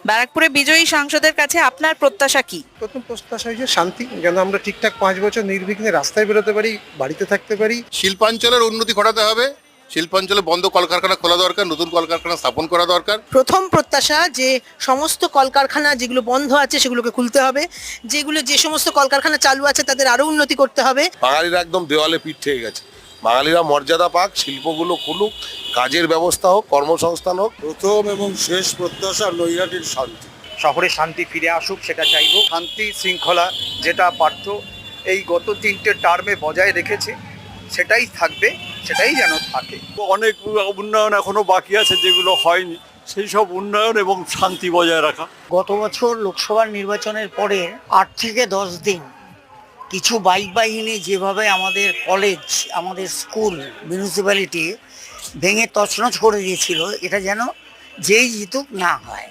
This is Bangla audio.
ব্যারাকপুরে বিজয়ী সাংসদের কাছে আপনার প্রত্যাশা কি? প্রথম প্রত্যাশা হচ্ছে শান্তি, যেন আমরা ঠিকঠাক 5 বছর নির্বিঘ্নে রাস্তায় বেরোতে পারি, বাড়িতে থাকতে পারি। শিল্পাঞ্চলের উন্নতি ঘটাতে হবে। শিল্পাঞ্চলে বন্ধ কলকারখানা খোলা দরকার, নতুন কলকারখানা স্থাপন করা দরকার। প্রথম প্রত্যাশা যে সমস্ত কলকারখানা যেগুলো বন্ধ আছে সেগুলোকে খুলতে হবে, যে সমস্ত কলকারখানা চালু আছে তাদের আরো উন্নতি করতে হবে। বাঙালিরা একদম দেওয়ালে পিঠ থেকে গেছে। বাঙালিরা মর্যাদা পাক, শিল্পগুলো খুলুক, কাজের ব্যবস্থা হোক, কর্মসংস্থান হোক। প্রথম এবং শেষ প্রত্যাশা নৈহাটির শান্তি। শহরে শান্তি ফিরে আসুক, সেটা চাইব। শান্তি শৃঙ্খলা যেটা পার্থ এই গত 3টে টার্মে বজায় রেখেছে সেটাই থাকবে, সেটাই যেন থাকে। অনেক উন্নয়ন এখনো বাকি আছে যেগুলো হয়নি, সেই সব উন্নয়ন এবং শান্তি বজায় রাখা। গত বছর লোকসভার নির্বাচনের পরে 8 থেকে 10 দিন কিছু বাইক বাহিনী যেভাবে আমাদের কলেজ, আমাদের স্কুল, মিউনিসিপ্যালিটি ভেঙে তছনছ করে দিয়েছিল, এটা যেন যেই জিতুক না হয়।